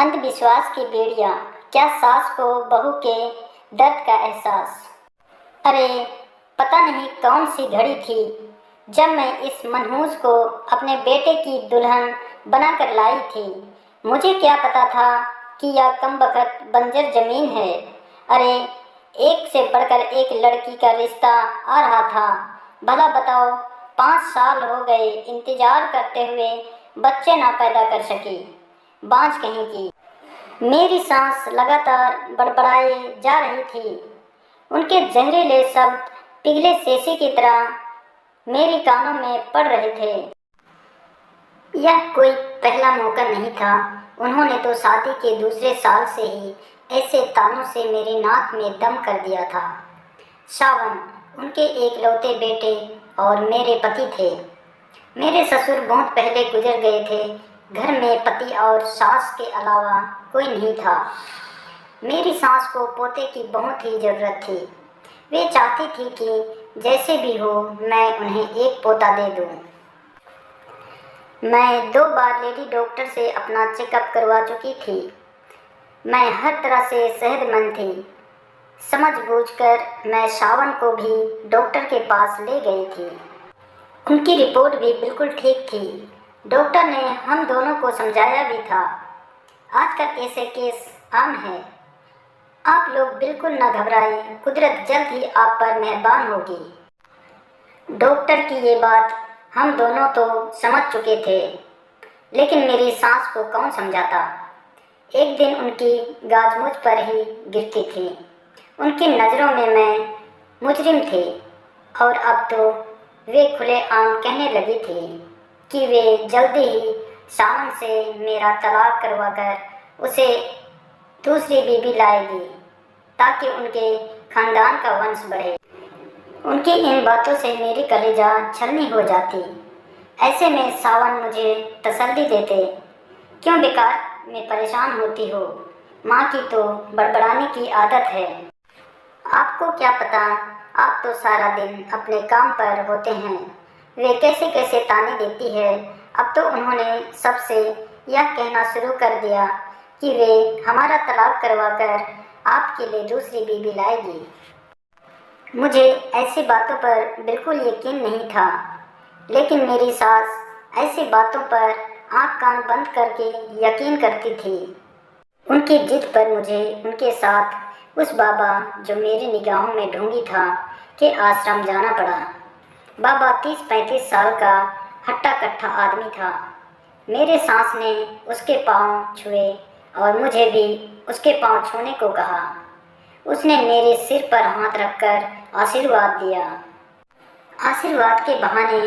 अंधविश्वास की बेड़ियां, क्या सास को बहू के दर्द का एहसास। अरे पता नहीं कौन सी घड़ी थी जब मैं इस मनहूस को अपने बेटे की दुल्हन बनाकर लाई थी। मुझे क्या पता था कि यह कमबख्त बंजर जमीन है। अरे एक से बढ़कर एक लड़की का रिश्ता आ रहा था। भला बताओ, 5 साल हो गए इंतजार करते हुए, बच्चे ना पैदा कर सकी, बांझ कहीं की। मेरी सांस लगातार बड़बड़ाए जा रही थी। उनके जहरीले शब्द पिघले शीशे की तरह मेरे कानों में पड़ रहे थे। यह कोई पहला मौका नहीं था। उन्होंने तो शादी के दूसरे साल से ही ऐसे तानों से मेरी नाक में दम कर दिया था। सावन उनके एकलौते बेटे और मेरे पति थे। मेरे ससुर बहुत पहले गुजर गए थे। घर में पति और सास के अलावा कोई नहीं था। मेरी सास को पोते की बहुत ही ज़रूरत थी। वे चाहती थी कि जैसे भी हो मैं उन्हें एक पोता दे दूं। मैं 2 बार लेडी डॉक्टर से अपना चेकअप करवा चुकी थी। मैं हर तरह से सेहतमंद थी। समझ बूझकर मैं सावन को भी डॉक्टर के पास ले गई थी। उनकी रिपोर्ट भी बिल्कुल ठीक थी। डॉक्टर ने हम दोनों को समझाया भी था। आजकल ऐसे केस आम है। आप लोग बिल्कुल न घबराएं, कुदरत जल्द ही आप पर मेहरबान होगी। डॉक्टर की ये बात हम दोनों तो समझ चुके थे, लेकिन मेरी सास को कौन समझाता। एक दिन उनकी गाज मुझ पर ही गिरती थी। उनकी नज़रों में मैं मुजरिम थी और अब तो वे खुलेआम कहने लगी थी कि वे जल्दी ही सावन से मेरा तलाक करवाकर उसे दूसरी बीवी लाएगी ताकि उनके खानदान का वंश बढ़े। उनकी इन बातों से मेरी कलेजा छलनी हो जाती। ऐसे में सावन मुझे तसल्ली देते, क्यों बेकार में परेशान होती हो, माँ की तो बड़बड़ाने की आदत है। आपको क्या पता, आप तो सारा दिन अपने काम पर होते हैं। वे कैसे कैसे ताने देती है। अब तो उन्होंने सबसे यह कहना शुरू कर दिया कि वे हमारा तलाक करवाकर आपके लिए दूसरी बीवी लाएगी। मुझे ऐसी बातों पर बिल्कुल यकीन नहीं था, लेकिन मेरी सास ऐसी बातों पर आँख कान बंद करके यकीन करती थी। उनकी जिद पर मुझे उनके साथ उस बाबा, जो मेरी निगाहों में ढोंगी था, के आश्रम जाना पड़ा। बाबा 30-35 साल का हट्टा कट्टा आदमी था। मेरे सास ने उसके पांव छुए और मुझे भी उसके पांव छूने को कहा। उसने मेरे सिर पर हाथ रखकर आशीर्वाद दिया। आशीर्वाद के बहाने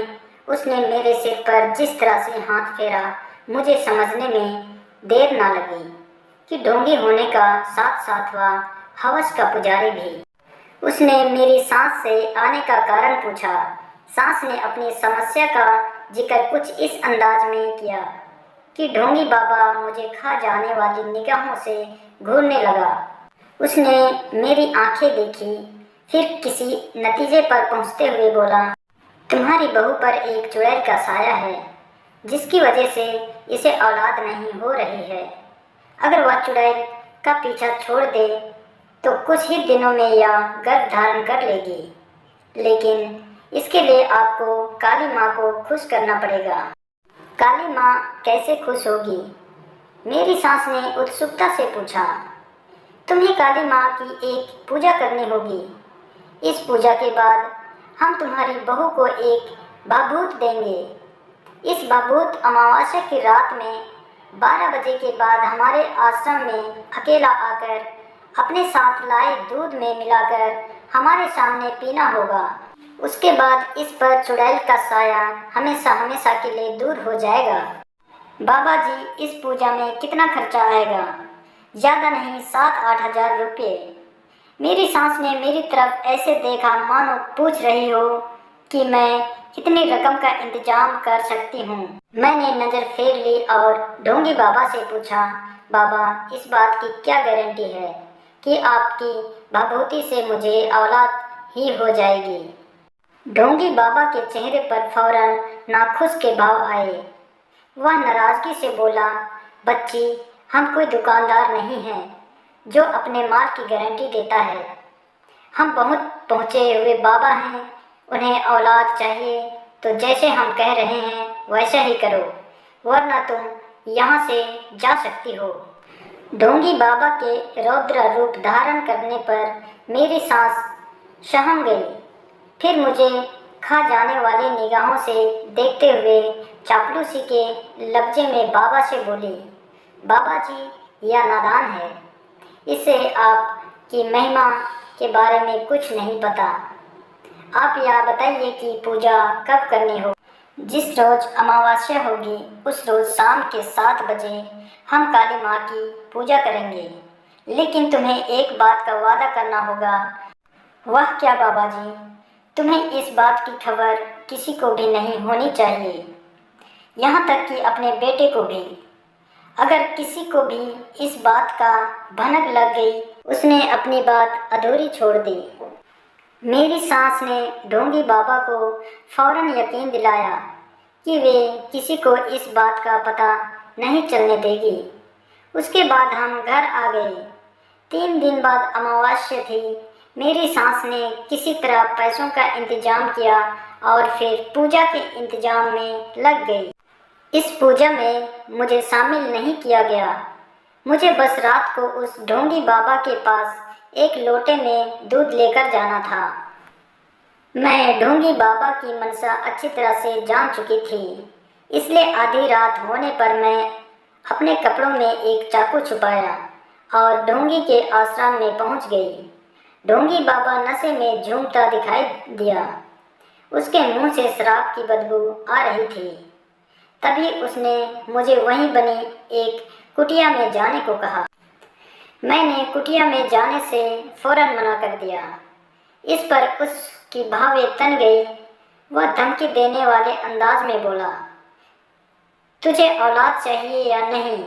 उसने मेरे सिर पर जिस तरह से हाथ फेरा, मुझे समझने में देर ना लगी कि ढोंगी होने का साथ साथ वह हवस का पुजारी भी। उसने मेरी सास से आने का कारण पूछा। सास ने अपनी समस्या का जिक्र कुछ इस अंदाज में किया कि ढोंगी बाबा मुझे खा जाने वाली निगाहों से घूरने लगा। उसने मेरी आंखें देखी, फिर किसी नतीजे पर पहुंचते हुए बोला, तुम्हारी बहू पर एक चुड़ैल का साया है, जिसकी वजह से इसे औलाद नहीं हो रही है। अगर वह चुड़ैल का पीछा छोड़ दे तो कुछ ही दिनों में यह गर्भ धारण कर लेगी, लेकिन इसके लिए आपको काली माँ को खुश करना पड़ेगा। काली माँ कैसे खुश होगी? मेरी सास ने उत्सुकता से पूछा। तुम्हें काली माँ की एक पूजा करनी होगी। इस पूजा के बाद हम तुम्हारी बहू को एक बाबूत देंगे। इस बाबूत अमावस्या की रात में 12 बजे के बाद हमारे आश्रम में अकेला आकर अपने साथ लाए दूध में मिलाकर हमारे सामने पीना होगा। उसके बाद इस पर चुड़ैल का साया हमेशा हमेशा के लिए दूर हो जाएगा। बाबा जी, इस पूजा में कितना खर्चा आएगा? ज़्यादा नहीं, 7-8 हज़ार रुपये। मेरी सास ने मेरी तरफ ऐसे देखा मानो पूछ रही हो कि मैं इतनी रकम का इंतजाम कर सकती हूँ। मैंने नज़र फेर ली और ढोंगी बाबा से पूछा, बाबा इस बात की क्या गारंटी है कि आपकी भभूति से मुझे औलाद ही हो जाएगी? ढोंगी बाबा के चेहरे पर फौरन नाखुश के भाव आए। वह नाराज़गी से बोला, बच्ची, हम कोई दुकानदार नहीं हैं जो अपने माल की गारंटी देता है। हम बहुत पहुँचे हुए बाबा हैं, उन्हें औलाद चाहिए तो जैसे हम कह रहे हैं वैसा ही करो, वरना तुम यहाँ से जा सकती हो। ढोंगी बाबा के रौद्र रूप धारण करने पर मेरी सांस सहम गई। फिर मुझे खा जाने वाली निगाहों से देखते हुए चापलूसी के लफ्जे में बाबा से बोली, बाबा जी यह नादान है, इसे आपकी महिमा के बारे में कुछ नहीं पता। आप यह बताइए कि पूजा कब करनी हो। जिस रोज अमावस्या होगी उस रोज शाम के 7 बजे हम काली माँ की पूजा करेंगे, लेकिन तुम्हें एक बात का वादा करना होगा। वह क्या बाबा जी? तुम्हें इस बात की खबर किसी को भी नहीं होनी चाहिए, यहाँ तक कि अपने बेटे को भी। अगर किसी को भी इस बात का भनक लग गई, उसने अपनी बात अधूरी छोड़ दी। मेरी सास ने ढोंगी बाबा को फौरन यकीन दिलाया कि वे किसी को इस बात का पता नहीं चलने देगी। उसके बाद हम घर आ गए। 3 दिन बाद अमावस्या थी। मेरी सास ने किसी तरह पैसों का इंतजाम किया और फिर पूजा के इंतजाम में लग गई। इस पूजा में मुझे शामिल नहीं किया गया। मुझे बस रात को उस ढोंगी बाबा के पास एक लोटे में दूध लेकर जाना था। मैं ढोंगी बाबा की मनसा अच्छी तरह से जान चुकी थी, इसलिए आधी रात होने पर मैं अपने कपड़ों में एक चाकू छुपाया और ढोंगी के आश्रम में पहुंच गई। ढोंगी बाबा नशे में झूमता दिखाई दिया। उसके मुंह से शराब की बदबू आ रही थी। तभी उसने मुझे वहीं बनी एक कुटिया में जाने को कहा। मैंने कुटिया में जाने से फौरन मना कर दिया। इस पर उसकी भावें तन गई। वह धमकी देने वाले अंदाज में बोला, तुझे औलाद चाहिए या नहीं?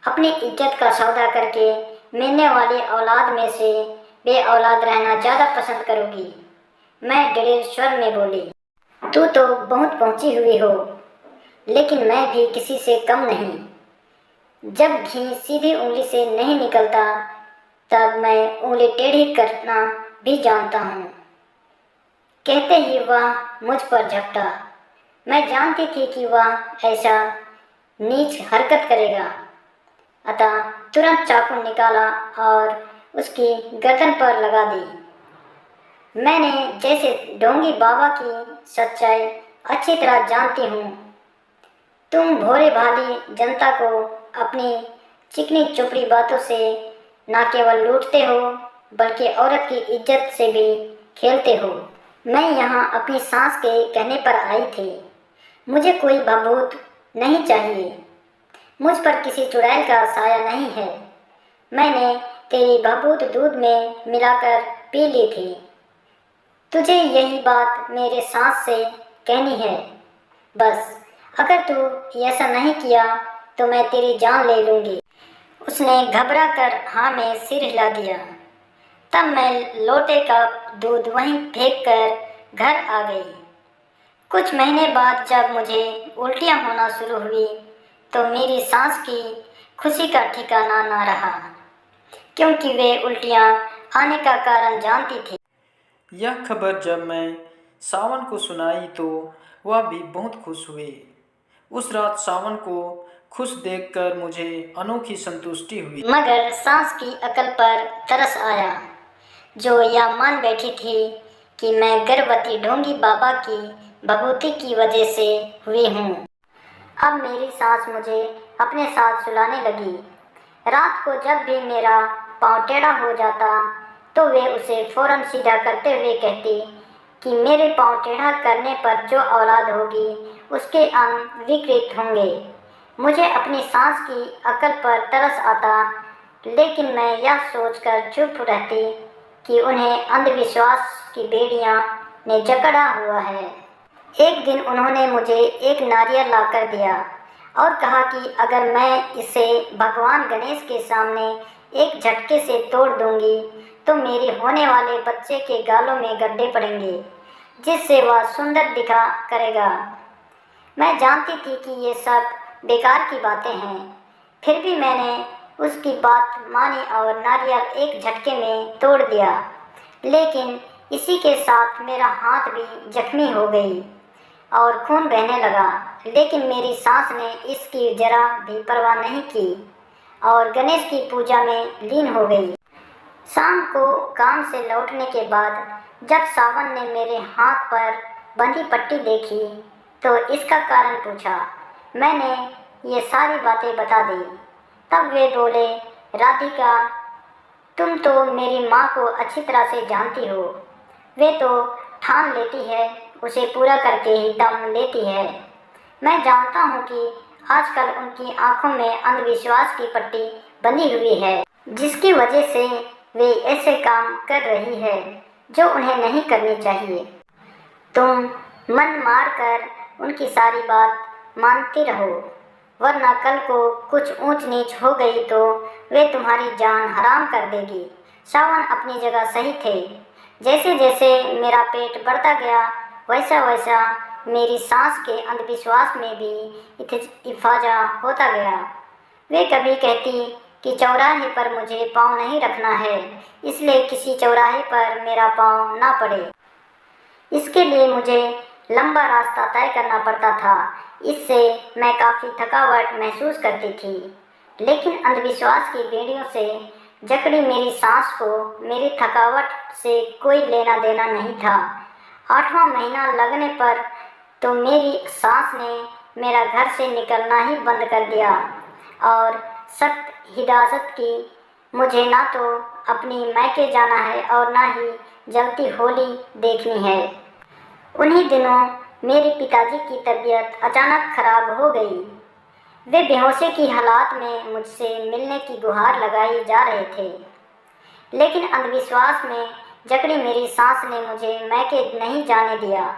अपनी इज्जत का सौदा करके मिलने वाली औलाद में से बे औलाद रहना ज़्यादा पसंद करोगी। मैं दृढ़ स्वर में बोली, तू तो बहुत पहुंची हुई हो, लेकिन मैं भी किसी से कम नहीं। जब घी सीधी उंगली से नहीं निकलता तब मैं उंगली टेढ़ी करना भी जानता हूँ। कहते ही वह मुझ पर झपटा। मैं जानती थी कि वह ऐसा नीच हरकत करेगा, अतः तुरंत चाकू निकाला और उसकी गर्दन पर लगा दी। मैंने जैसे ढोंगी बाबा की सच्चाई अच्छी तरह जानती हूँ। तुम भोले भाली जनता को अपनी चिकनी चुपड़ी बातों से न केवल लूटते हो बल्कि औरत की इज्जत से भी खेलते हो। मैं यहाँ अपनी सास के कहने पर आई थी। मुझे कोई बहूत नहीं चाहिए। मुझ पर किसी चुड़ैल का साया नहीं है। मैंने तेरी बहूत दूध में मिलाकर पी ली थी। तुझे यही बात मेरे सास से कहनी है। बस अगर तू ऐसा नहीं किया तो मैं तेरी जान ले लूँगी। उसने घबरा कर हाँ में सिर हिला दिया। तब मैं लोटे का दूध वहीं फेंक कर घर आ गई। कुछ महीने बाद जब मुझे उल्टियाँ होना शुरू हुई तो मेरी सांस की खुशी का ठिकाना ना रहा, क्योंकि वे उल्टियाँ आने का कारण जानती थी। यह खबर जब मैं सावन को सुनाई तो वह भी बहुत खुश हुए। उस रात सावन को खुश देखकर मुझे अनोखी संतुष्टि हुई। मगर सांस की अकल पर तरस आया, जो यह मान बैठी थी कि मैं गर्भवती ढोंगी बाबा की भभूति की वजह से हुई हूँ। अब मेरी सास मुझे अपने साथ सुलाने लगी। रात को जब भी मेरा पाँव टेढ़ा हो जाता तो वे उसे फौरन सीधा करते हुए कहती कि मेरे पाँव टेढ़ा करने पर जो औलाद होगी उसके अंग विकृत होंगे। मुझे अपनी सास की अकल पर तरस आता, लेकिन मैं यह सोचकर चुप रहती कि उन्हें अंधविश्वास की बेड़ियां ने जकड़ा हुआ है। एक दिन उन्होंने मुझे एक नारियल लाकर दिया और कहा कि अगर मैं इसे भगवान गणेश के सामने एक झटके से तोड़ दूंगी तो मेरे होने वाले बच्चे के गालों में गड्ढे पड़ेंगे, जिससे वह सुंदर दिखा करेगा। मैं जानती थी कि ये सब बेकार की बातें हैं, फिर भी मैंने उसकी बात मानी और नारियल एक झटके में तोड़ दिया। लेकिन इसी के साथ मेरा हाथ भी जख्मी हो गई और खून बहने लगा। लेकिन मेरी सास ने इसकी जरा भी परवाह नहीं की और गणेश की पूजा में लीन हो गई। शाम को काम से लौटने के बाद जब सावन ने मेरे हाथ पर बंधी पट्टी देखी तो इसका कारण पूछा। मैंने ये सारी बातें बता दी। तब वे बोले, राधिका, तुम तो मेरी माँ को अच्छी तरह से जानती हो। वे तो ठान लेती है, उसे पूरा करके ही दम लेती है। मैं जानता हूँ कि आजकल उनकी आंखों में अंधविश्वास की पट्टी बंधी हुई है, जिसकी वजह से वे ऐसे काम कर रही है जो उन्हें नहीं करनी चाहिए। तुम मन मार कर उनकी सारी बात मानती रहो, वरना कल को कुछ ऊंच नीच हो गई तो वे तुम्हारी जान हराम कर देगी। सावन अपनी जगह सही थे। जैसे जैसे मेरा पेट बढ़ता गया वैसा वैसा मेरी सास के अंधविश्वास में भी इफाजा होता गया। वे कभी कहती कि चौराहे पर मुझे पाँव नहीं रखना है, इसलिए किसी चौराहे पर मेरा पाँव ना पड़े। इसके लिए मुझे लंबा रास्ता तय करना पड़ता था। इससे मैं काफ़ी थकावट महसूस करती थी। लेकिन अंधविश्वास की बेड़ियों से जकड़ी मेरी सांस को मेरी थकावट से कोई लेना देना नहीं था। 8वां महीना लगने पर तो मेरी सांस ने मेरा घर से निकलना ही बंद कर दिया और सख्त हिदायत की मुझे ना तो अपनी मायके जाना है और ना ही जलती होली देखनी है। उन्हीं दिनों मेरे पिताजी की तबीयत अचानक खराब हो गई। वे बेहोशी की हालात में मुझसे मिलने की गुहार लगाई जा रहे थे। लेकिन अंधविश्वास में जकड़ी मेरी सांस ने मुझे मायके नहीं जाने दिया।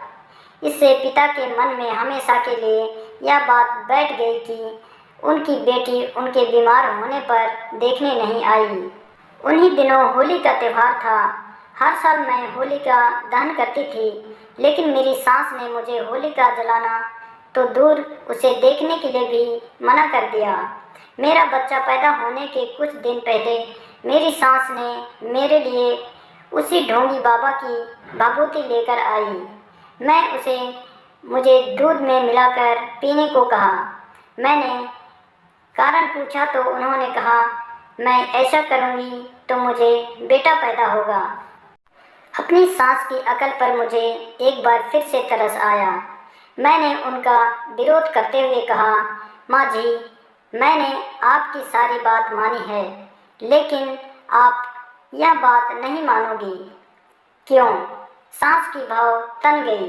इससे पिता के मन में हमेशा के लिए यह बात बैठ गई कि उनकी बेटी उनके बीमार होने पर देखने नहीं आई। उन्हीं दिनों होली का त्यौहार था। हर साल मैं होलिका दहन करती थी, लेकिन मेरी सास ने मुझे होलिका जलाना तो दूर उसे देखने के लिए भी मना कर दिया। मेरा बच्चा पैदा होने के कुछ दिन पहले मेरी सास ने मेरे लिए उसी ढोंगी बाबा की भाभूति लेकर आई। मैं उसे मुझे दूध में मिलाकर पीने को कहा। मैंने कारण पूछा तो उन्होंने कहा, मैं ऐसा करूँगी तो मुझे बेटा पैदा होगा। अपनी सास की अकल पर मुझे एक बार फिर से तरस आया। मैंने उनका विरोध करते हुए कहा, माँ जी, मैंने आपकी सारी बात मानी है, लेकिन आप यह बात नहीं मानोगी। क्यों? सास की भाव तन गई।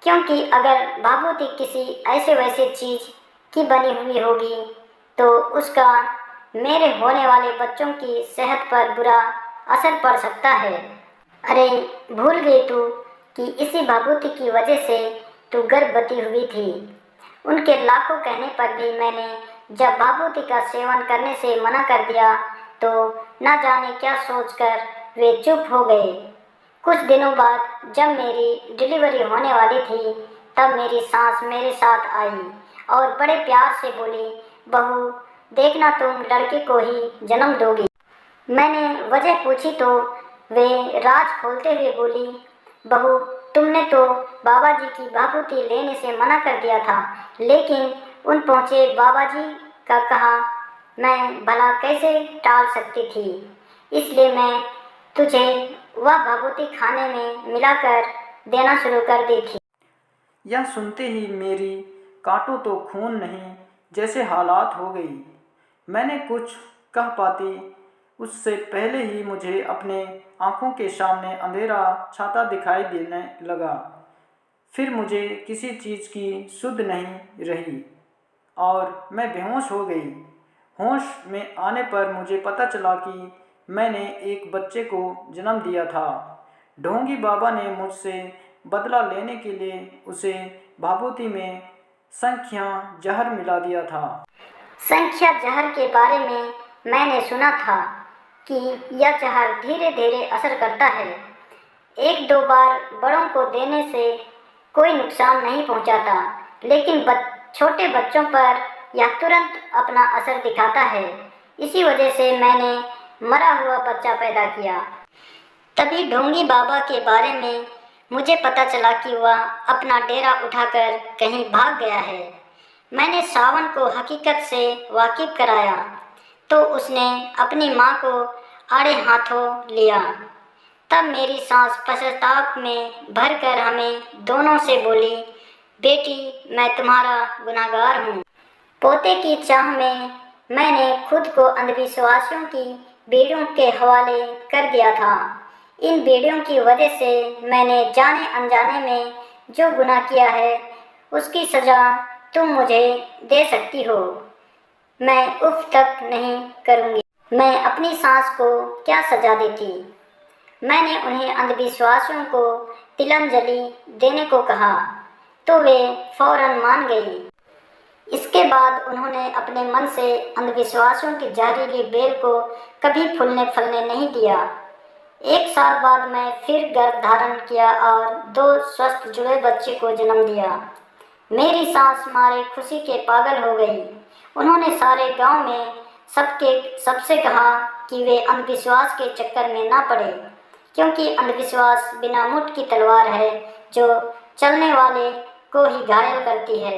क्योंकि अगर भाभूति किसी ऐसे वैसे चीज़ की बनी हुई होगी तो उसका मेरे होने वाले बच्चों की सेहत पर बुरा असर पड़ सकता है। अरे, भूल गई तू कि इसी भाभूति की वजह से तू गर्भवती हुई थी। उनके लाखों कहने पर भी मैंने जब भाभूति का सेवन करने से मना कर दिया तो न जाने क्या सोचकर वे चुप हो गए। कुछ दिनों बाद जब मेरी डिलीवरी होने वाली थी तब मेरी सास मेरे साथ आई और बड़े प्यार से बोली, बहू, देखना तुम लड़के को ही जन्म दोगी। मैंने वजह पूछी तो वे राज खोलते हुए बोली, बहू, तुमने तो बाबा जी की भाभूति लेने से मना कर दिया था, लेकिन उन पहुँचे बाबा जी का कहा मैं भला कैसे टाल सकती थी। इसलिए मैं तुझे वह भाभूति खाने में मिलाकर देना शुरू कर दी थी। यह सुनते ही मेरी काटो तो खून नहीं जैसे हालात हो गई। मैंने कुछ कह पाती उससे पहले ही मुझे अपने आँखों के सामने अंधेरा छाता दिखाई देने लगा। फिर मुझे किसी चीज़ की सुध नहीं रही और मैं बेहोश हो गई। होश में आने पर मुझे पता चला कि मैंने एक बच्चे को जन्म दिया था। ढोंगी बाबा ने मुझसे बदला लेने के लिए उसे भाभूति में संख्या जहर मिला दिया था। संख्या जहर के बारे में मैंने सुना था कि यह जहर धीरे धीरे असर करता है। 1-2 बार बड़ों को देने से कोई नुकसान नहीं पहुंचाता, लेकिन छोटे बच्चों पर यह तुरंत अपना असर दिखाता है। इसी वजह से मैंने मरा हुआ बच्चा पैदा किया। तभी ढोंगी बाबा के बारे में मुझे पता चला कि वह अपना डेरा उठाकर कहीं भाग गया है। मैंने श्रावण को हकीकत से वाकिफ कराया तो उसने अपनी माँ को आड़े हाथों लिया। तब मेरी सास पश्चाताप में भरकर हमें दोनों से बोली, बेटी मैं तुम्हारा गुनहगार हूँ। पोते की चाह में मैंने खुद को अंधविश्वासियों की बेड़ियों के हवाले कर दिया था। इन बेड़ियों की वजह से मैंने जाने अनजाने में जो गुनाह किया है उसकी सज़ा तुम मुझे दे सकती हो। मैं उफ तक नहीं करूँगी। मैं अपनी सास को क्या सज़ा देती। मैंने उन्हें अंधविश्वासियों को तिलांजलि देने को कहा तो वे फौरन मान गई। इसके बाद उन्होंने अपने मन से अंधविश्वासियों की जहरीली बेल को कभी फूलने फलने नहीं दिया। 1 साल बाद मैं फिर गर्भ धारण किया और 2 स्वस्थ जुड़े बच्चे को जन्म दिया। मेरी सास मारे खुशी के पागल हो गई। उन्होंने सारे गांव में सबसे कहा कि वे अंधविश्वास के चक्कर में ना पड़े, क्योंकि अंधविश्वास बिना मुठ की तलवार है जो चलने वाले को ही घायल करती है।